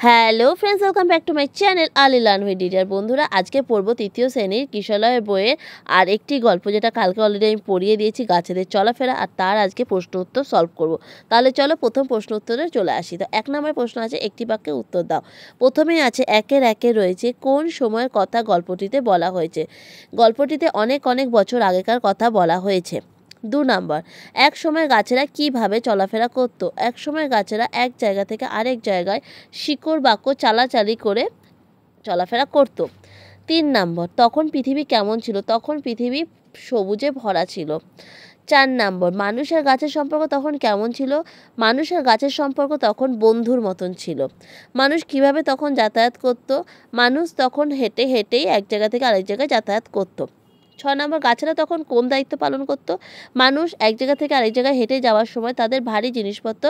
Hello friends, welcome back to my channel Ali learn with DDR. বন্ধুরা, আজকে পড়ব তৃতীয় শ্রেণীর কিশলয়ের বইয়ের আর একটি গল্প, যেটা কালকে অলরেডি আমি পড়িয়ে দিয়েছি, গাছেদের চলাফেরা। আর তার আজকে প্রশ্ন উত্তর সলভ করব। তাহলে চলো প্রথম প্রশ্ন উত্তরে চলে আসি। তো 1 নম্বর প্রশ্ন আছে, একটি বাক্যে উত্তর দাও। প্রথমেই আছে একের একে রয়েছে কোন সময়ের কথা গল্পটিতে বলা হয়েছে। গল্পটিতে অনেক অনেক বছর আগেকার কথা বলা হয়েছে। 2 নম্বর, এক সময় গাছেরা কিভাবে চলাফেরা করত। এক সময় গাছেরা এক জায়গা থেকে আরেক জায়গায় শিকড় বাক্য চালাচালি করে চলাফেরা করত। 3 নম্বর, তখন পৃথিবী কেমন ছিল। তখন পৃথিবী সবুজে ভরা ছিল। 4 নম্বর, মানুষ আর গাছের সম্পর্ক তখন কেমন ছিল। মানুষ আর গাছের সম্পর্ক তখন বন্ধুর মতন ছিল। মানুষ কিভাবে তখন যাতায়াত করত। মানুষ তখন হেঁটে হেঁটেই এক জায়গা থেকে আরেক জায়গায় যাতায়াত করত। 6 নম্বর, গাছেরা তখন কোন দায়িত্ব পালন করত। মানুষ এক জায়গা থেকে আরেক জায়গায় হেঁটে যাওয়ার সময় তাদের ভারী জিনিসপত্র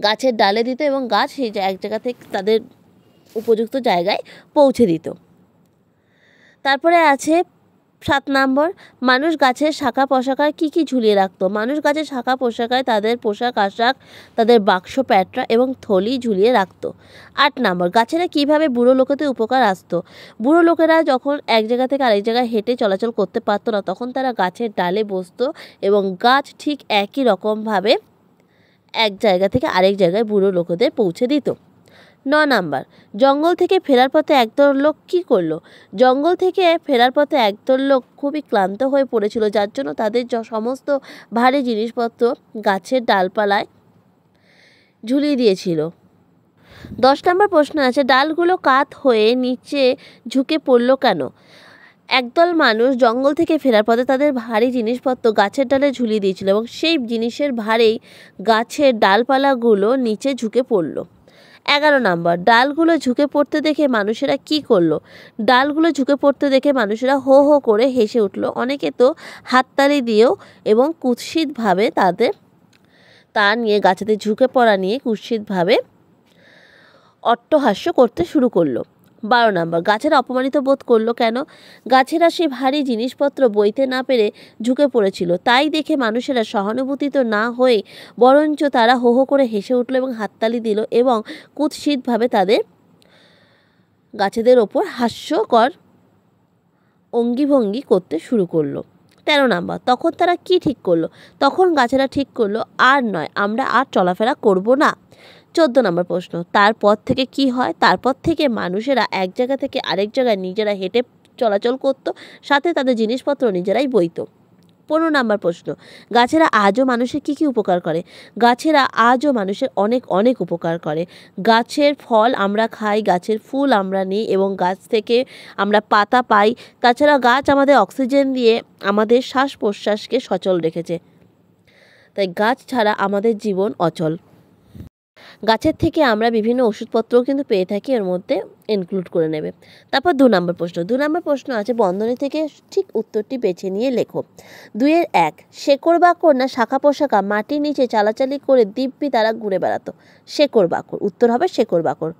গাছের ডালে দিত এবং গাছ সেই এক জায়গা থেকে তাদের উপযুক্ত জায়গায় পৌঁছে দিত। তারপরে আছে 7 নম্বর, মানুষ গাছের শাখা পোশাকায় কী ঝুলিয়ে রাখতো। মানুষ গাছের শাখা পোশাকায় তাদের পোশাক আশাক, তাদের বাক্স প্যাটরা এবং থলি ঝুলিয়ে রাখতো। 8 নম্বর, গাছেরা কিভাবে বুড়ো লোকেদের উপকার আসতো। বুড়ো লোকেরা যখন এক জায়গা থেকে আরেক জায়গায় হেঁটে চলাচল করতে পারতো না, তখন তারা গাছের ডালে বসতো এবং গাছ ঠিক একই রকমভাবে এক জায়গা থেকে আরেক জায়গায় বুড়ো লোকেদের পৌঁছে দিত। 9 নম্বর, জঙ্গল থেকে ফেরার পথে একদল লোক কী করলো। জঙ্গল থেকে ফেরার পথে একদল লোক খুবই ক্লান্ত হয়ে পড়েছিল, যার জন্য তাদের সমস্ত ভারী জিনিসপত্র গাছের ডালপালায় ঝুলিয়ে দিয়েছিল। 10 নম্বর প্রশ্ন আছে, ডালগুলো কাত হয়ে নিচে ঝুঁকে পড়লো কেন। একদল মানুষ জঙ্গল থেকে ফেরার পথে তাদের ভারী জিনিসপত্র গাছের ডালে ঝুলিয়ে দিয়েছিল এবং সেই জিনিসের ভারেই গাছের ডালপালাগুলো নিচে ঝুঁকে পড়ল। 11 নম্বর, ডালগুলো ঝুঁকে পড়তে দেখে মানুষেরা কি করলো। ডালগুলো ঝুঁকে পড়তে দেখে মানুষেরা হো হো করে হেসে উঠল। অনেকে তো হাততালি দিয়েও এবং কুৎসিতভাবে তা নিয়ে গাছেদের ঝুঁকে পড়া নিয়ে কুৎসিতভাবে অট্টহাস্য করতে শুরু করলো। 12 নম্বর, গাছেরা অপমানিত বোধ করলো কেন। গাছেরা সেই ভারী জিনিসপত্র বইতে না পেরে ঝুঁকে পড়েছিল, তাই দেখে মানুষেরা সহানুভূতিত না হয়ে বরঞ্চ তারা হো হো করে হেসে উঠল এবং হাততালি দিল এবং কুৎসিতভাবে গাছেদের ওপর হাস্যকর অঙ্গিভঙ্গি করতে শুরু করলো। 13 নম্বর, তখন তারা কি ঠিক করলো। তখন গাছেরা ঠিক করলো, আর নয়, আমরা আর চলাফেরা করব না। 14 নম্বর প্রশ্ন, তারপর থেকে কি হয়। তারপর থেকে মানুষেরা এক জায়গা থেকে আরেক জায়গায় নিজেরা হেঁটে চলাচল করত, সাথে তাদের জিনিসপত্র নিজেরাই বইত। 15 নম্বর প্রশ্ন, গাছেরা আজও মানুষের কী উপকার করে। গাছেরা আজও মানুষের অনেক অনেক উপকার করে। গাছের ফল আমরা খাই, গাছের ফুল আমরা নিই এবং গাছ থেকে আমরা পাতা পাই। তাছাড়া গাছ আমাদের অক্সিজেন দিয়ে আমাদের শ্বাস প্রশ্বাসকে সচল রেখেছে, তাই গাছ ছাড়া আমাদের জীবন অচল। গাছের থেকে আমরা বিভিন্ন ওষুধপত্রও কিন্তু পেয়ে থাকি, এর মধ্যে ইনক্লুড করে নেবে। তারপর 2 নম্বর প্রশ্ন। 2 নম্বর প্রশ্ন আছে, বন্ধনী থেকে ঠিক উত্তরটি বেছে নিয়ে লেখো। 2-এর 1, শেকড় বাকড় না শাখা পোশাকা মাটির নিচে চালাচালি করে দিব্যি তারা ঘুরে বেড়াতো। শেকড় বাকড়, উত্তর হবে শেকড় বাকড়।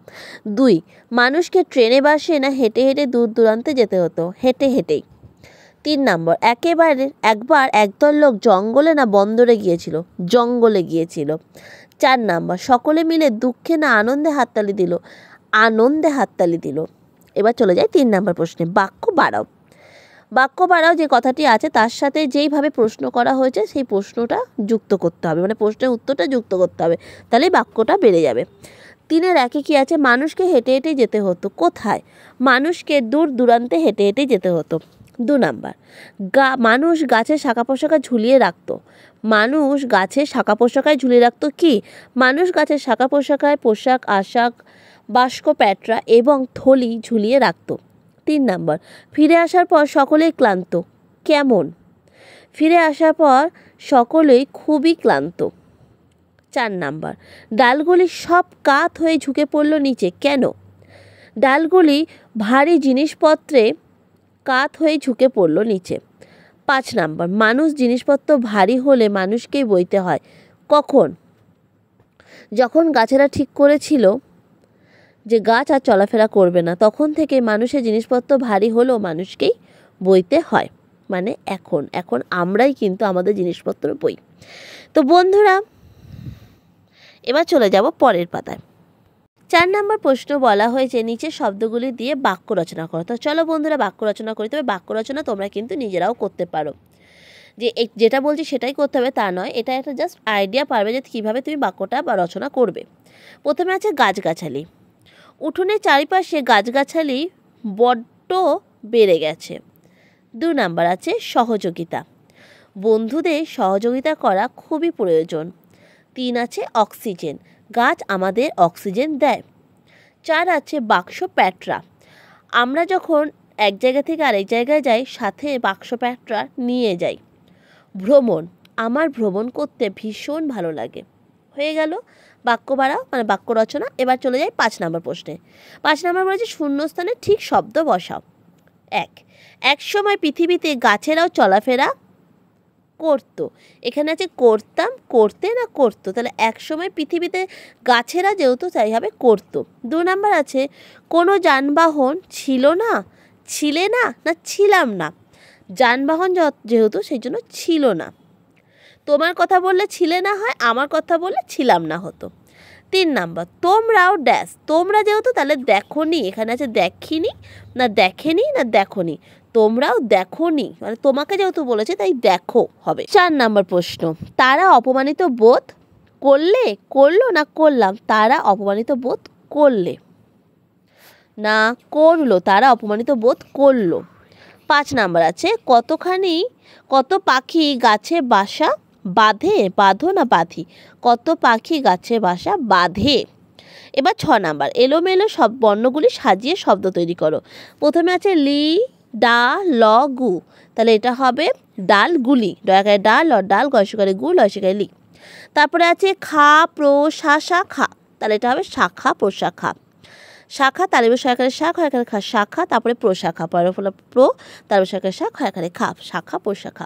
2, মানুষকে ট্রেনে বাসে না হেঁটে হেঁটে দূর দূরান্তে যেতে হতো। হেঁটে হেঁটেই। 3 নম্বর, একবার একদল লোক জঙ্গলে না বন্দরে গিয়েছিল। জঙ্গলে গিয়েছিল। 4 নম্বর, সকলে মিলে দুঃখে না আনন্দে হাততালি দিল। আনন্দে হাততালি দিল। এবার চলে যাই 3 নম্বর প্রশ্নে, বাক্য বাড়াও। বাক্য বাড়াও যে কথাটি আছে তার সাথে যেইভাবে প্রশ্ন করা হয়েছে সেই প্রশ্নটা যুক্ত করতে হবে, মানে প্রশ্নের উত্তরটা যুক্ত করতে হবে, তাহলে বাক্যটা বেড়ে যাবে। 3-এর 1-এ কি আছে, মানুষকে হেঁটে হেঁটে যেতে হতো। কোথায়। মানুষকে দূর দূরান্তে হেঁটে হেঁটে যেতে হতো। 2 নম্বর, মানুষ গাছের শাখা পোশাকা ঝুলিয়ে রাখতো। মানুষ গাছের শাখা পোশাকায় ঝুলিয়ে রাখতো কি। মানুষ গাছের শাখা পোশাকায় পোশাক আশাক, বাস্ক প্যাটরা এবং থলি ঝুলিয়ে রাখতো। 3 নম্বর, ফিরে আসার পর সকলেই ক্লান্ত। কেমন। ফিরে আসার পর সকলেই খুবই ক্লান্ত। 4 নম্বর, ডালগুলি সব কাত হয়ে ঝুঁকে পড়ল নিচে। কেন। ডালগুলি ভারী জিনিসপত্রে কাত হয়ে ঝুঁকে পড়ল নিচে। 5 নম্বর, মানুষ জিনিসপত্র ভারী হলে মানুষকেই বইতে হয়। কখন। যখন গাছেরা ঠিক করেছিল যে গাছ আর চলাফেরা করবে না, তখন থেকে মানুষের জিনিসপত্র ভারী হলেও মানুষকেই বইতে হয়, মানে এখন আমরাই কিন্তু আমাদের জিনিসপত্র বই। তো বন্ধুরা, এবার চলে যাব পরের পাতায়। 4 নম্বর প্রশ্ন বলা হয়েছে নিচের শব্দগুলি দিয়ে বাক্য রচনা করো। তো চলো বন্ধুরা বাক্য রচনা করি। তবে বাক্য রচনা তোমরা কিন্তু নিজেরাও করতে পারো, যে যেটা বলছি সেটাই করতে হবে তা নয়, এটা একটা জাস্ট আইডিয়া পারবে যে কীভাবে তুমি বাক্যটা বা রচনা করবে। প্রথমে আছে গাছগাছালি। উঠোনের চারিপাশে গাছগাছালি বড্ড বেড়ে গেছে। 2 নাম্বার আছে সহযোগিতা। বন্ধুদের সহযোগিতা করা খুবই প্রয়োজন। 3 আছে অক্সিজেন। গাছ আমাদের অক্সিজেন দেয়। 4 আছে বাক্স প্যাটরা। আমরা যখন এক জায়গা থেকে আরেক জায়গায় যাই সাথে বাক্স প্যাটরা নিয়ে যাই। ভ্রমণ। আমার ভ্রমণ করতে ভীষণ ভালো লাগে। হয়ে গেল বাক্য বাড়া মানে বাক্য রচনা। এবার চলে যাই 5 নম্বর প্রশ্নে। 5 নম্বর বলেছে শূন্যস্থানে ঠিক শব্দ বসাও। 1 এক সময় পৃথিবীতে গাছেরাও চলাফেরা করতো। এখানে আছে করতাম, করতে না করতো, তাহলে এক সময় পৃথিবীতে গাছেরা যেহেতু তাই হবে করতো। 2 নাম্বার আছে কোনো যানবাহন ছিল না, ছিলে না না ছিলাম না। যানবাহন যেহেতু সেই জন্য ছিল না। তোমার কথা বললে ছিলে না হয়, আমার কথা বললে ছিলাম না হতো। 3 নাম্বার তোমরাও ড্যাশ। তোমরা যেহেতু তাহলে দেখোনি, এখানে আছে দেখিনি না দেখেনি না দেখোনি। তোমরাও দেখোনি মানে তোমাকে যেহেতু বলেছে তাই দেখো হবে। 4 নাম্বার প্রশ্ন তারা অপমানিত বোধ করলে, করলো না করলাম। তারা অপমানিত বোধ করলে না করলো, তারা অপমানিত বোধ করলো। 5 নাম্বার আছে কত পাখি গাছে বাসা বাঁধে, বাঁধো না বাঁধি। কত পাখি গাছে বাসা বাঁধে। এবার 6 নাম্বার এলোমেলো সব বর্ণগুলি সাজিয়ে শব্দ তৈরি করো। প্রথমে আছে লি ডা ল গু, তাহলে এটা হবে ডালগুলি। দয়াকারে ডাল ল ডাল গয়সকারে গু লয়সকারে লি। তারপরে আছে খা প্রো শাখা, তাহলে এটা হবে শাখা প্রশাখা। শাখা তালিব সরকারের শাখ হয় এখানে খা শাখা, তারপরে প্রশাখা পরের ফলে প্রো তালিব সরকারের শাখ হয় এখানে খা শাখা প্রশাখা।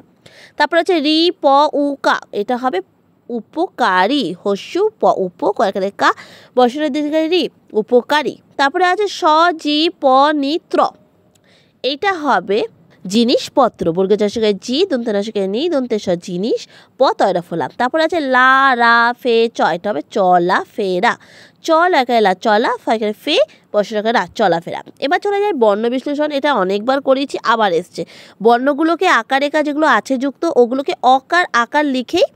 তারপরে আছে রি প উ কা, এটা হবে উপকারী। হস্যু প উপ এখানে কা বর্ষণের দিকে রি উপকারী। তারপরে আছে স জি প নিত্র, এইটা হবে জিনিসপত্র। বর্গের জশকায় জি দন্তে নশকায় নি দন্তে স জিনিস প তয়রা ফোলা। তারপরে আছে লা রা ফে চ, এটা হবে চলা ফেরা। চল একায় লা চলা ফাঁকে ফে বর্ষাকার রা চলাফেরা। এবার চলে যায় বর্ণ বিশ্লেষণ। এটা অনেকবার করেছি আবার এসছে। বর্ণগুলোকে আকার রেখা যেগুলো আছে যুক্ত ওগুলোকে অকার আকার লিখেই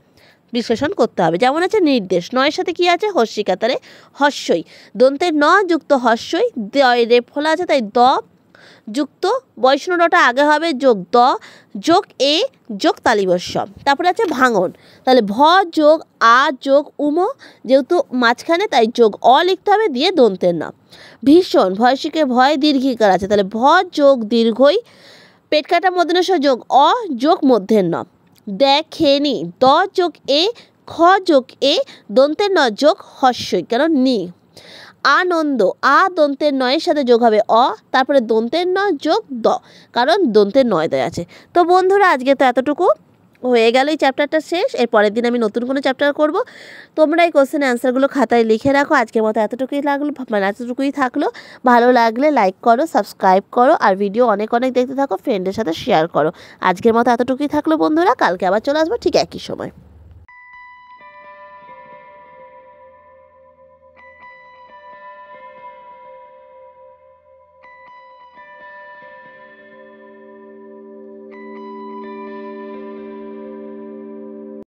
বিশ্লেষণ করতে হবে। যেমন আছে নির্দেশ, নয়ের সাথে কি আছে হস্যিকা, তাহলে হস্যই। দন্তের ন যুক্ত হস্যই, দয় রেপ ফলা আছে তাই দ যুক্ত বৈষ্ণবটা আগে হবে যোগ দ যোগ এ যোগ তালিবস্য। তারপরে আছে ভাঙন, তাহলে ভ যোগ আ যোগ উম, যেহেতু মাঝখানে তাই যোগ অ লিখতে হবে দিয়ে দন্তের না। ভীষণ ভয়সিকে ভয় দীর্ঘিকার আছে, তাহলে ভ যোগ দীর্ঘই পেট কাটা মধ্যনস্য যোগ অ যোগ মধ্যের ন। দেখেনি দ যোগ এ খ যোগ এ দন্তের ন যোগ হস্যই কারণ নি। আনন্দ আ দন্তের নয়ের সাথে যোগ হবে অ, তারপরে দন্তের ন যোগ দ কারণ দন্তের নয় দয় আছে। তো বন্ধুরা আজকে তো এতটুকু হয়ে গেল, এই চ্যাপ্টারটা শেষ। এর পরের দিন আমি নতুন কোনো চ্যাপ্টার করব। তোমরা এই কোশ্চেন অ্যান্সারগুলো খাতায় লিখে রাখো। আজকের মতো এতটুকুই থাকলো। ভালো লাগলে লাইক করো, সাবস্ক্রাইব করো, আর ভিডিও অনেক দেখতে থাকো, ফ্রেন্ডের সাথে শেয়ার করো। আজকের মতো এতটুকুই থাকলো বন্ধুরা, কালকে আবার চলে আসবো ঠিক একই সময়।